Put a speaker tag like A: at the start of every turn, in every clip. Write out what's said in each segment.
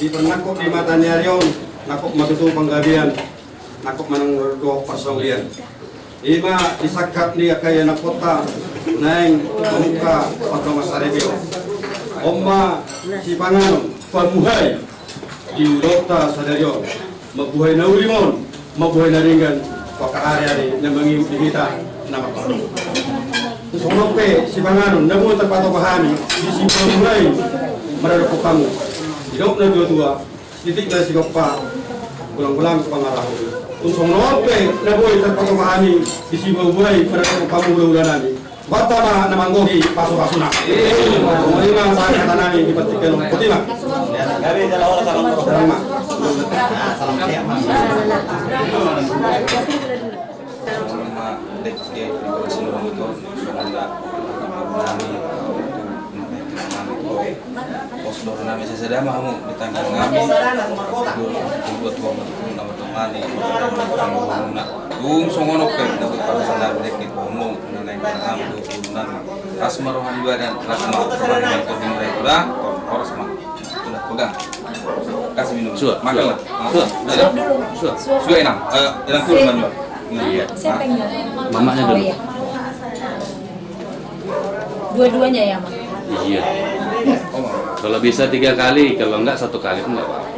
A: di penakok di mata nyarion, nakok matutu panggabian, nakok manang dua pasaulian. Ima disakap ni kaya nakota, naing muka pada masa rebel. Oma si pangan pamuhay di dota sadarion, mabuhay na ulimon, mabuhay na ringan, pakaari-ari na mangihip kita nama paru. Sumampe si pangan namun terpato pahami di si pamuhay merarap kamu. Hidup na dua-dua, titik na si pa, ulang-ulang pangarahu. Usong nope na boy terpato pahami di si pamuhay merarap kamu ulang-ulang. Bata na manggohi paso-paso na. Mga mga sa katanani ipatikan ng puti mak. Gabi dala oras sa mga sarama. Salam kaya mas.
B: Sama dek di seluruh itu sudah kami posdor nami sesudah mahu ditangkap kami buat nama teman dung songono pe dapat pada sadar dek di komo naik kami 26 rasma rohani badan rasma rohani itu dimulai udah harus mah sudah pegang kasih minum makan lah sudah enak enak turun kan juga iya mamanya dulu
C: dua-duanya ya mak
D: iya kalau bisa 3 kali kalau enggak 1 kali pun enggak apa-apa.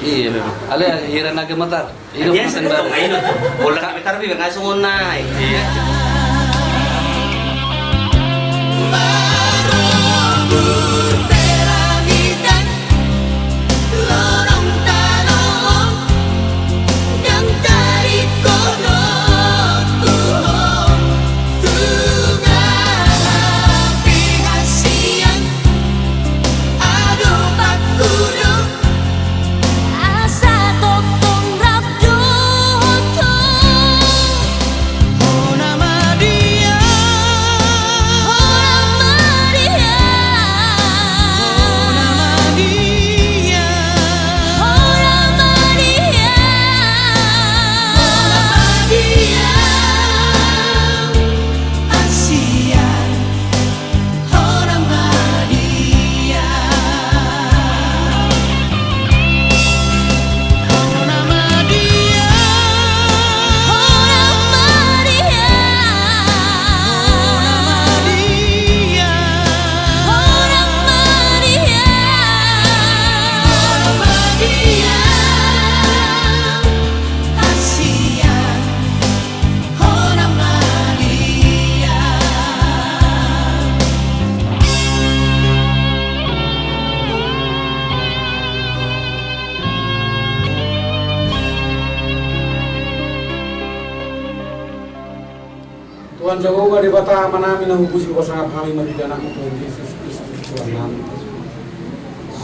D: Iya memang. Ale hiran naga matar. Hidup makan baru.
E: Bola kami tarbi ngasih ngonai. Iya.
A: Tuhan Jehovah di bata manami na hubusin ko sa kami mabigyan ako Tuhan Yesus Kristus.
F: Tuhan namin.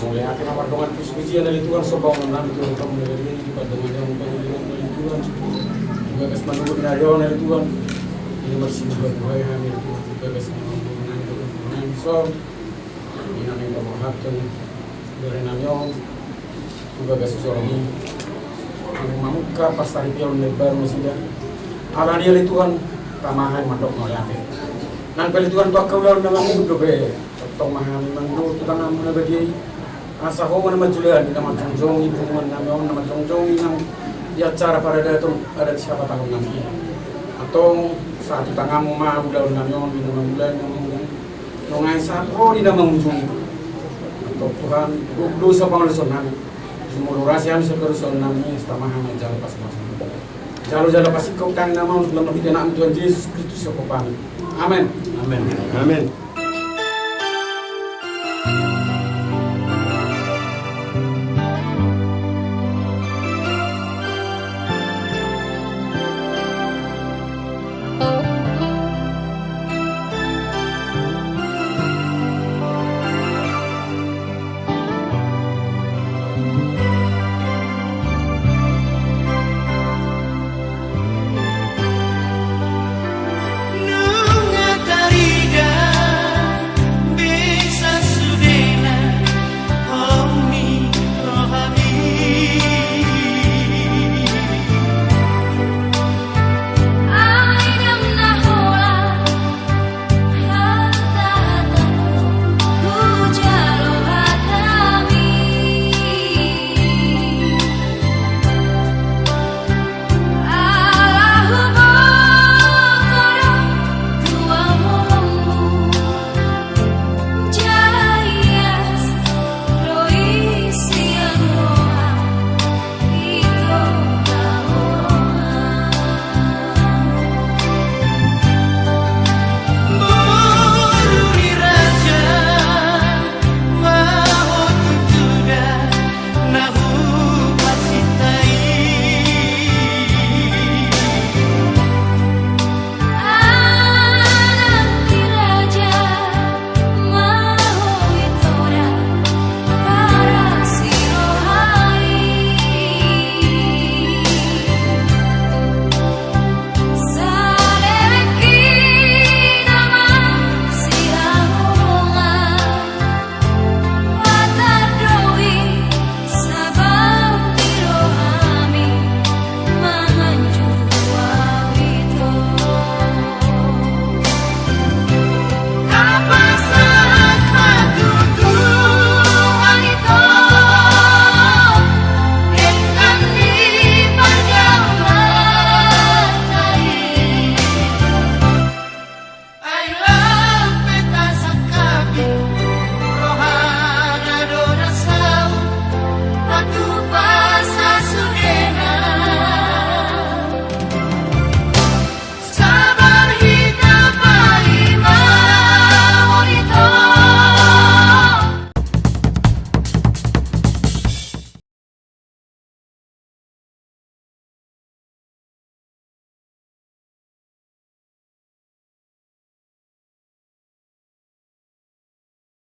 F: Mulai atin ang mardungan pusiyan na Tuhan sa bawang namin Tuhan kami nagaliin di padungan yung pagaliin na Tuhan. Bagas manungod na ayaw na Tuhan. Ini bersinar buhay kami Tuhan. Bagas manungod Tuhan. So, ini namin pamahatun dari namin bagas seorang ini. Ang mamuka pastari pion lebar masida. Ala dia Tuhan tamahay mandok mo yate. Nang palituan to akaw na mangudo be. Tong mahami mangdo tutang amo na bagi. Asa ko man majulan na majongjong ibu man namin na majongjong nang di acara para datong ada siapa tahun nanti. Atong sa tutang amo maulaw namin di naman bulan nung ay sa ko di naman mujung. Atong Tuhan gugdo sa pangluson namin. Sumulurasi kami sa karuson namin sa tamahan ng jalo pas jalo pas ikaw kang naman lang mabigyan namin Tuhan Yesus Kristus sa kapanan. Amen.
A: Amen.